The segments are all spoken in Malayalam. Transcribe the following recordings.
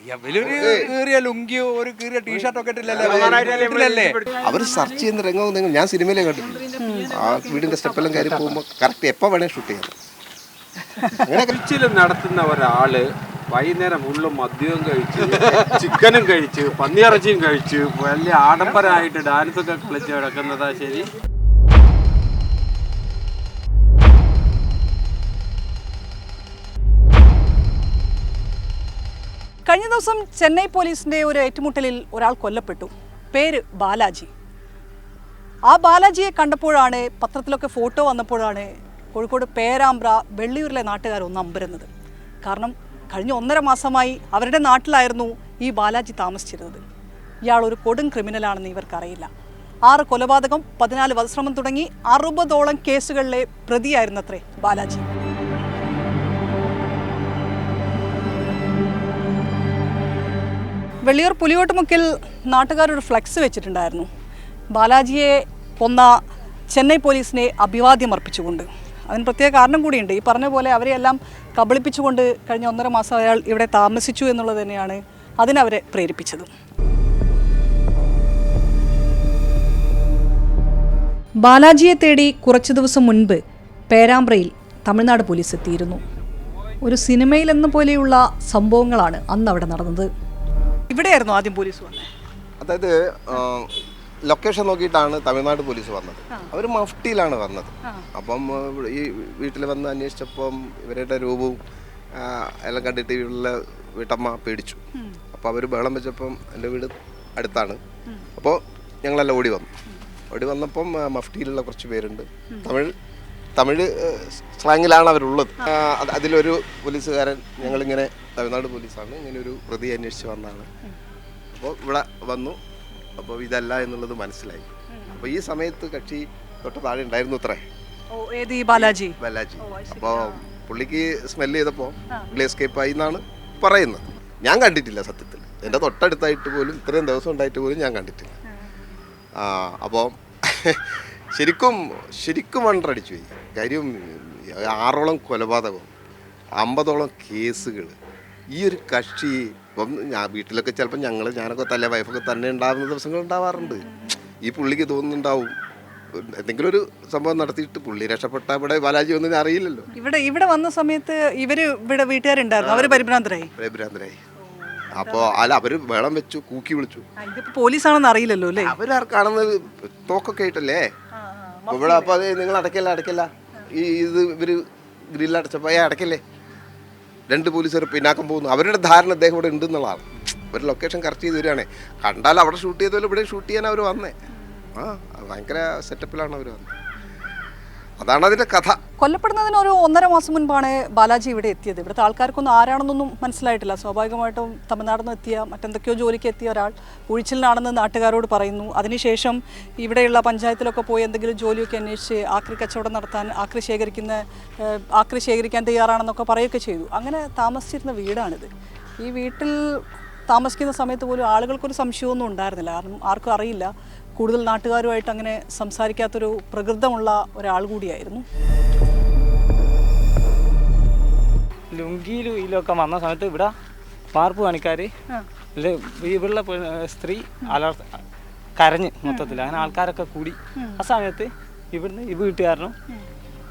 കീറിയ ലുങ്കിയോ ഒരു കീറിയ ടീഷർട്ടൊക്കെ ഇട്ടില്ലല്ലേ? അവർ സെർച്ച് ചെയ്യുന്ന രംഗം ഞാൻ സിനിമയിലേ കണ്ടിട്ടുണ്ട്. ആ വീടിന്റെ സ്റ്റെപ്പെല്ലാം കയറി പോകുമ്പോൾ കറക്റ്റ് എപ്പോൾ വേണേ ഷൂട്ട് ചെയ്യാം. അങ്ങനെ നടത്തുന്ന ഒരാള് വൈകുന്നേരം ഫുള്ളും മദ്യവും കഴിച്ച് ചിക്കനും കഴിച്ച് പന്നിയിറച്ചിയും കഴിച്ച് വലിയ ആഡംബരമായിട്ട് ഡാൻസൊക്കെ കളിച്ച് കിടക്കുന്നതാ ശരി? കഴിഞ്ഞ ദിവസം ചെന്നൈ പോലീസിന്റെ ഒരു ഏറ്റുമുട്ടലിൽ ഒരാൾ കൊല്ലപ്പെട്ടു. പേര് ബാലാജി. ആ ബാലാജിയെ കണ്ടപ്പോഴാണ്, പത്രത്തിലൊക്കെ ഫോട്ടോ വന്നപ്പോഴാണ് കോഴിക്കോട് പേരാമ്പ്ര വെള്ളിയൂരിലെ നാട്ടുകാർ ഒന്ന് അമ്പരുന്നത്. കാരണം കഴിഞ്ഞ 1.5 മാസമായി അവരുടെ നാട്ടിലായിരുന്നു ഈ ബാലാജി താമസിച്ചിരുന്നത്. ഇയാൾ ഒരു കൊടും ക്രിമിനലാണെന്ന് ഇവർക്കറിയില്ല. 6 കൊലപാതകം, 14 വധശ്രമം തുടങ്ങി 60ഓളം കേസുകളിലെ പ്രതിയായിരുന്നത്രേ ബാലാജി. വെള്ളിയൂർ പുലിയോട്ടുമുക്കിൽ നാട്ടുകാരൊരു ഫ്ലെക്സ് വെച്ചിട്ടുണ്ടായിരുന്നു. ബാലാജിയെ കൊന്ന ചെന്നൈ പോലീസിനെ അഭിവാദ്യം അർപ്പിച്ചുകൊണ്ട്. അതിന് പ്രത്യേക കാരണം കൂടിയുണ്ട്. ഈ പറഞ്ഞ പോലെ അവരെയെല്ലാം കബളിപ്പിച്ചുകൊണ്ട് കഴിഞ്ഞ 1.5 മാസം അയാൾ ഇവിടെ താമസിച്ചു എന്നുള്ളത് തന്നെയാണ് അതിനവരെ പ്രേരിപ്പിച്ചത്. ബാലാജിയെ തേടി കുറച്ചു ദിവസം മുൻപ് പേരാമ്പ്രയിൽ തമിഴ്നാട് പോലീസ് എത്തിയിരുന്നു. ഒരു സിനിമയിലെന്ന പോലെയുള്ള സംഭവങ്ങളാണ് അന്ന് അവിടെ നടന്നത്. ഇവിടെയായിരുന്നു ആദ്യം പോലീസ് വന്നത്. അതായത് ലൊക്കേഷൻ നോക്കിയിട്ടാണ് തമിഴ്നാട് പോലീസ് വന്നത്. അവർ മഫ്റ്റിയിലാണ് വന്നത്. അപ്പം ഈ വീട്ടിൽ വന്ന് അന്വേഷിച്ചപ്പം ഇവരുടെ രൂപവും എല്ലാം കണ്ടിട്ട് ഇവരുടെ വീട്ടമ്മ പേടിച്ചു. അപ്പോൾ അവർ ബഹളം വെച്ചപ്പം എൻ്റെ വീട് അടുത്താണ്. അപ്പോൾ ഞങ്ങളെല്ലാം ഓടി വന്നപ്പം മഫ്റ്റിയിലുള്ള കുറച്ച് പേരുണ്ട്. തമിഴ് സ്ലാങ്ങിലാണ് അവരുള്ളത്. അതിലൊരു പോലീസുകാരൻ, ഞങ്ങളിങ്ങനെ തമിഴ്നാട് പോലീസാണ്, ഇങ്ങനെ ഒരു പ്രതി അന്വേഷിച്ച് വന്നതാണ്. അപ്പോൾ ഇവിടെ വന്നു. അപ്പോൾ ഇതല്ല എന്നുള്ളത് മനസ്സിലായി. അപ്പോൾ ഈ സമയത്ത് കക്ഷി തൊട്ട് താഴെ ഉണ്ടായിരുന്നു അത്രേ ബാലാജി. അപ്പോൾ പുള്ളിക്ക് സ്മെല്ല് ചെയ്തപ്പോൾ പുള്ളി എസ്കേപ്പ് ആയി എന്നാണ് പറയുന്നത്. ഞാൻ കണ്ടിട്ടില്ല സത്യത്തിൽ. എൻ്റെ തൊട്ടടുത്തായിട്ട് പോലും ഇത്രയും ദിവസം ഉണ്ടായിട്ട് പോലും ഞാൻ കണ്ടിട്ടില്ല. അപ്പോൾ ശരിക്കും വണ്ടടിച്ചു പോയി. കാര്യം 6ഓളം കൊലപാതകം, 50ഓളം കേസുകൾ. ഈ ഒരു കക്ഷി ഇപ്പം വീട്ടിലൊക്കെ ചിലപ്പോൾ ഞാനൊക്കെ തല്ലേ വൈഫൊക്കെ തന്നെ ഉണ്ടാകുന്ന ദിവസങ്ങൾ ഉണ്ടാവാറുണ്ട്. ഈ പുള്ളിക്ക് തോന്നുന്നുണ്ടാവും എന്തെങ്കിലും ഒരു സംഭവം നടത്തിയിട്ട് പുള്ളി രക്ഷപ്പെട്ട ഇവിടെ ബാലാജി ഒന്നും അറിയില്ലല്ലോ. ഇവിടെ വന്ന സമയത്ത് ഇവിടെ വീട്ടുകാരുണ്ടായിരുന്നു. അവര് പരിഭ്രാന്തരായി. അപ്പോൾ അവര് വെള്ളം വെച്ചു, കൂക്കി വിളിച്ചു. പോലീസാണെന്ന് അറിയില്ലല്ലോ അല്ലേ? അവരാർക്കാണെന്ന് തോക്കൊക്കെ ആയിട്ടല്ലേ ഇവിടെ. അപ്പോൾ അത് നിങ്ങൾ അടയ്ക്കല്ല ഇവര് ഗ്രില്ലടച്ചപ്പോൾ അടയ്ക്കല്ലേ. 2 പോലീസുകാർ പിന്നാക്കം പോകുന്നു. അവരുടെ ധാരണ അദ്ദേഹം ഇവിടെ ഉണ്ടെന്നുള്ളതാണ്. ഒരു ലൊക്കേഷൻ കറക്റ്റ് ചെയ്ത് വരികയാണേ. കണ്ടാൽ അവിടെ ഷൂട്ട് ചെയ്തല്ലോ ഇവിടെ ഷൂട്ട് ചെയ്യാൻ അവർ വന്നേ. ഭയങ്കര സെറ്റപ്പിലാണ് അവർ വന്നത്. അതാണ് അതിൻ്റെ കഥ. കൊല്ലപ്പെടുന്നതിന് ഒരു 1.5 മാസം മുൻപാണ് ബാലാജി ഇവിടെ എത്തിയത്. ഇവിടുത്തെ ആൾക്കാർക്കൊന്നും ആരാണെന്നൊന്നും മനസ്സിലായിട്ടില്ല. സ്വാഭാവികമായിട്ടും തമിഴ്നാട്ടിൽ നിന്ന് എത്തിയ മറ്റെന്തൊക്കെയോ ജോലിക്ക് എത്തിയ ഒരാൾ ഒഴിച്ചിലിനാണെന്ന് നാട്ടുകാരോട് പറയുന്നു. അതിനുശേഷം ഇവിടെയുള്ള പഞ്ചായത്തിലൊക്കെ പോയി എന്തെങ്കിലും ജോലിയൊക്കെ അന്വേഷിച്ച് ആക്രി കച്ചവടം നടത്താൻ, ആക്രി ശേഖരിക്കാൻ തയ്യാറാണെന്നൊക്കെ പറയുകയൊക്കെ ചെയ്തു. അങ്ങനെ താമസിച്ചിരുന്ന വീടാണിത്. ഈ വീട്ടിൽ താമസിക്കുന്ന സമയത്ത് പോലും ആളുകൾക്കൊരു സംശയമൊന്നും ഉണ്ടായിരുന്നില്ല. കാരണം ആർക്കും അറിയില്ല. കൂടുതൽ നാട്ടുകാരുമായിട്ട് അങ്ങനെ സംസാരിക്കാത്തൊരു പ്രകൃതമുള്ള ഒരാൾ കൂടിയായിരുന്നു. ലുങ്കിയിലും ഇതിലൊക്കെ വന്ന സമയത്ത് ഇവിടെ പാർപ്പ് പണിക്കാർ ഇവിടെയുള്ള സ്ത്രീ കരഞ്ഞ് മൊത്തത്തിൽ. അങ്ങനെ ആൾക്കാരൊക്കെ കൂടി. ആ സമയത്ത് ഇവിടുന്ന് ഈ വീട്ടുകാരനും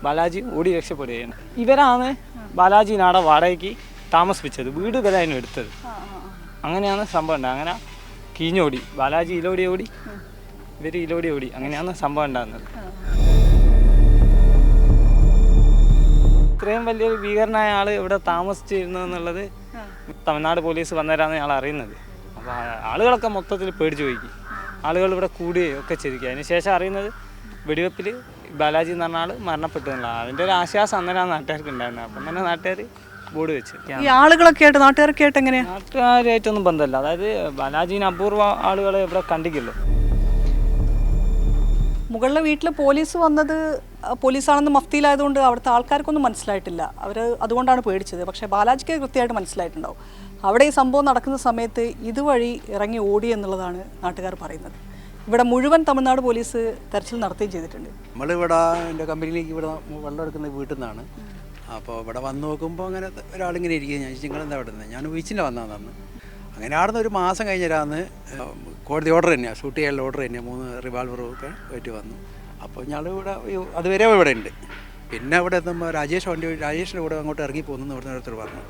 ബാലാജി ഓടി രക്ഷപ്പെടുകയാണ്. ഇവരാണ് ബാലാജി നാടെ വാടകയ്ക്ക് താമസിപ്പിച്ചത്. വീട് ഇവരായിരുന്നു എടുത്തത്. അങ്ങനെയാണ് സംഭവം ഉണ്ടായത്. അങ്ങനെ കീഞ്ഞോടി. ബാലാജി ഇലോടി ഓടി, ഇവർ ഇലോടി ഓടി. അങ്ങനെയാണ് സംഭവം ഉണ്ടാകുന്നത്. ഇത്രയും വലിയൊരു ഭീകരനായ ആൾ ഇവിടെ താമസിച്ചിരുന്നു എന്നുള്ളത് തമിഴ്നാട് പോലീസ് വന്നേരാന്ന് ഞങ്ങൾ അറിയുന്നത്. അപ്പോൾ ആളുകളൊക്കെ മൊത്തത്തിൽ പേടിച്ചു പോയി. ആളുകൾ ഇവിടെ കൂടുകയും ഒക്കെ ചെയ്തിരിക്കുക. അതിനുശേഷം അറിയുന്നത് വെടിവെപ്പിൽ ബാലാജി എന്ന് പറഞ്ഞ ആൾ മരണപ്പെട്ടു എന്നുള്ളതാണ്. അതിൻ്റെ ഒരു ആശ്വാസം അന്നേരമാണ് നാട്ടുകാർക്ക് ഉണ്ടായിരുന്നത്. അപ്പം തന്നെ നാട്ടുകാർ ബോർഡ് വെച്ച്. ഈ ആളുകളൊക്കെ ആയിട്ട് നാട്ടുകാരൊക്കെ ആയിട്ട് എങ്ങനെയാണ്? നാട്ടുകാരായിട്ടൊന്നും ബന്ധമില്ല. അതായത് ബാലാജീന് അപൂർവ ആളുകളെ ഇവിടെ കണ്ടിക്കുള്ളൂ. മുകളിലെ വീട്ടിൽ പോലീസ് വന്നത് പോലീസാണെന്ന് മഫ്തിയിലായതുകൊണ്ട് അവിടുത്തെ ആൾക്കാർക്കൊന്നും മനസ്സിലായിട്ടില്ല. അവർ അതുകൊണ്ടാണ് പേടിച്ചത്. പക്ഷേ ബാലാജിക്ക് കൃത്യമായിട്ട് മനസ്സിലായിട്ടുണ്ടാവും. അവിടെ ഈ സംഭവം നടക്കുന്ന സമയത്ത് ഇതുവഴി ഇറങ്ങി ഓടി എന്നുള്ളതാണ് നാട്ടുകാർ പറയുന്നത്. ഇവിടെ മുഴുവൻ തമിഴ്നാട് പോലീസ് തെരച്ചിൽ നടത്തുകയും ചെയ്തിട്ടുണ്ട്. നമ്മളിവിടെ എൻ്റെ കമ്പനിയിലേക്ക് ഇവിടെ വെള്ളം എടുക്കുന്ന വീട്ടിൽ നിന്നാണ്. അപ്പോൾ ഇവിടെ വന്ന് നോക്കുമ്പോൾ അങ്ങനെ ഒരാളിങ്ങനെ ഇരിക്കുക. ഞാൻ നിങ്ങളെന്താ ഇവിടെ നിന്ന്? ഞാൻ ബീച്ചിൻ്റെ വന്നതാണ്. അങ്ങനെ ആടുന്ന ഒരു മാസം കഴിഞ്ഞിട്ടാന്ന് കോടതി ഓർഡർ തന്നെയാണ്, ഷൂട്ട് ചെയ്യാനുള്ള ഓർഡർ തന്നെയാണ്. 3 റിവാൾവറും ഒക്കെ ആയിട്ട് വന്നു. അപ്പോൾ ഞങ്ങൾ ഇവിടെ അതുവരെ ഇവിടെ ഉണ്ട്. പിന്നെ ഇവിടെ എത്തുമ്പോൾ രാജേഷിൻ്റെ കൂടെ അങ്ങോട്ട് ഇറങ്ങി പോകുന്നു ഇവിടുന്ന് ഓരോരുത്തർ പറഞ്ഞു.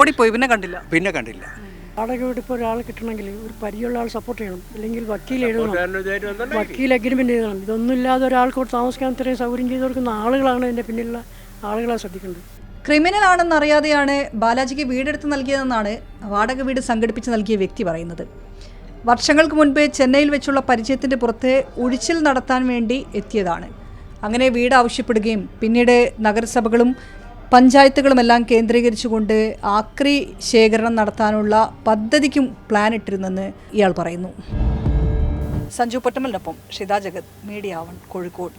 ഓടിപ്പോയി, പിന്നെ കണ്ടില്ല. വാടക വീട് ഇപ്പോൾ ഒരാൾ കിട്ടണമെങ്കിൽ ഒരു പരിചയമുള്ള ആൾ സപ്പോർട്ട് ചെയ്യണം, അല്ലെങ്കിൽ വക്കീൽ എഴുതണം, വക്കീൽ അഗ്രിമെൻ്റ് എഴുതണം. ഇതൊന്നുമില്ലാതെ ഒരാൾക്ക് താമസിക്കാൻ ഇത്രയും സൗകര്യം ചെയ്ത് കൊടുക്കുന്ന ആളുകളാണ് ഇതിൻ്റെ പിന്നിലുള്ള ആളുകളെ ശ്രദ്ധിക്കേണ്ടത്. ക്രിമിനൽ ആണെന്നറിയാതെയാണ് ബാലാജിക്ക് വീടെടുത്ത് നൽകിയതെന്നാണ് വാടക വീട് സംഘടിപ്പിച്ച് നൽകിയ വ്യക്തി പറയുന്നത്. വർഷങ്ങൾക്ക് മുൻപ് ചെന്നൈയിൽ വെച്ചുള്ള പരിചയത്തിൻ്റെ പുറത്ത് ഒഴിച്ചിൽ നടത്താൻ വേണ്ടി എത്തിയതാണ്. അങ്ങനെ വീട് ആവശ്യപ്പെടുകയും പിന്നീട് നഗരസഭകളും പഞ്ചായത്തുകളുമെല്ലാം കേന്ദ്രീകരിച്ചുകൊണ്ട് ആക്രി ശേഖരണം നടത്താനുള്ള പദ്ധതിക്കും പ്ലാൻ ഇട്ടിരുന്നെന്ന് ഇയാൾ പറയുന്നു. സഞ്ജു പൊറ്റമ്മലിനൊപ്പം ഷിത ജഗത്, മീഡിയ 1 കോഴിക്കോട്.